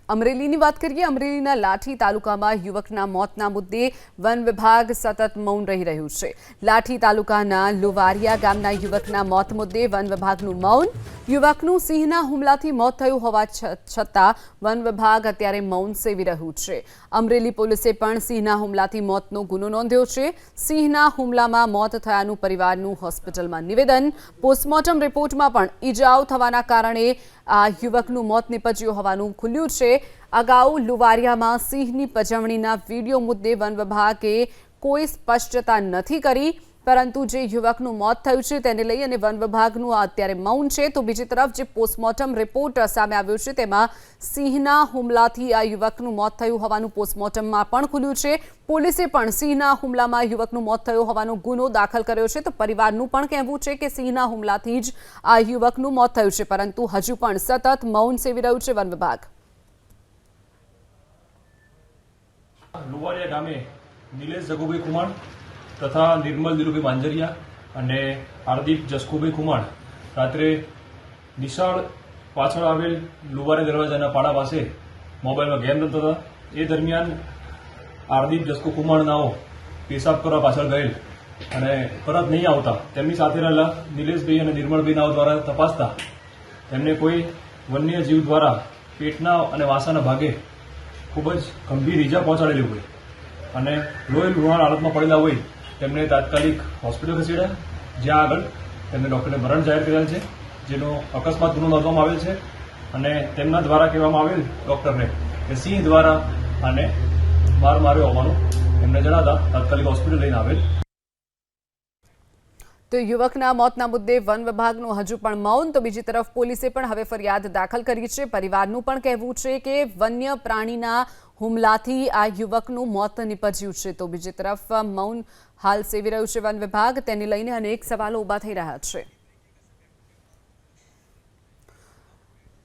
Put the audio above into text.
અમરેલીની વાત કરીએ। અમરેલીના લાઠી તાલુકામાં યુવકના મોતના મુદ્દે વન વિભાગ સતત મૌન રહી રહ્યું છે। લાઠી તાલુકાના લુવારિયા ગામના યુવકના મોત મુદ્દે વન વિભાગનું મૌન। યુવકનું સિંહના હુમલાથી મોત થયું હોવા છતાં વન વિભાગ અત્યારે મૌન સેવી રહ્યું છે। અમરેલી પોલીસે પણ સિંહના હુમલાથી મોતનો ગુનો નોંધ્યો છે। સિંહના હુમલામાં મોત થયાનું પરિવારનું હોસ્પિટલમાં નિવેદન। પોસ્ટમોર્ટમ રિપોર્ટમાં પણ ઈજાઓ થવાના કારણે આ યુવકનું મોત નિપજ્યું હોવાનું ખુલ્યું છે। અગાઉ લુવારિયામાં સિંહની પજવણીના વિડીયો મુદ્દે વન વિભાગે કોઈ સ્પષ્ટતા નથી કરી, પરંતુ જે યુવકનું મોત થયું છે તેને લઈ અને વન વિભાગનું અત્યારે મૌન છે। તો બીજી તરફ જે પોસ્ટમોર્ટમ રિપોર્ટ સામે આવ્યો છે તેમાં સિંહના હુમલાથી આ યુવકનું મોત થયું હોવાનું પોસ્ટમોર્ટમમાં પણ ખુલ્યું છે। પોલીસે પણ સિંહના હુમલામાં યુવકનું મોત થયું હોવાનો ગુનો દાખલ કર્યો છે। તો પરિવારનું પણ કહેવું છે કે સિંહના હુમલાથી જ આ યુવકનું મોત થયું છે, પરંતુ હજુ પણ સતત મૌન સેવી રહ્યું છે વન વિભાગ। લુવારિયા ગામે નિલેશ જગુભાઈ કુમાર તથા નિર્મલ દિલુભાઈ માંજરિયા અને હાર્દિક જસકુભાઈ કુમાર રાત્રે નિશાળ પાછળ આવેલ લુવારિયા દરવાજાના પાડા પાસે મોબાઈલમાં ગેમ રમતા હતા। એ દરમિયાન હાર્દિક જસકુ કુમાર નાઓ પેશાબ કરવા પાછળ ગયેલ અને પરત નહીં આવતા તેમની સાથે રહેલા નિલેશભાઈ અને નિર્મલભાઈ નાઓ દ્વારા તપાસતા તેમને કોઈ વન્ય જીવ દ્વારા પેટના અને વાસાના ભાગે ખૂબ જ ગંભીર ઈજા પહોંચાડેલી હોય અને લોહી લુહાણ હાલતમાં પડેલા હોય તેમને તાત્કાલિક હોસ્પિટલ ખસેડ્યા, જ્યાં આગળ તેમને ડૉક્ટરે મરણ જાહેર કરેલ છે, જેનો અકસ્માત ગુનો નોંધવામાં આવેલ છે અને તેમના દ્વારા કહેવામાં આવેલ ડૉક્ટરને કે સિંહ દ્વારા આને માર માર્યો હોવાનું એમને જણાતા તાત્કાલિક હોસ્પિટલ લઈને આવેલ। તો યુવકના મોતના મુદ્દે વન વિભાગનું હજુ પણ મૌન। તો બીજી તરફ પોલીસે પણ હવે ફરિયાદ દાખલ કરી છે। પરિવારનું પણ કહેવું છે કે વન્ય પ્રાણીના હુમલાથી આ યુવકનું મોત નિપજ્યું છે। તો બીજી તરફ મૌન હાલ સેવી રહ્યું છે વન વિભાગ। તેને લઈને અનેક સવાલો ઊભા થઈ રહ્યા છે।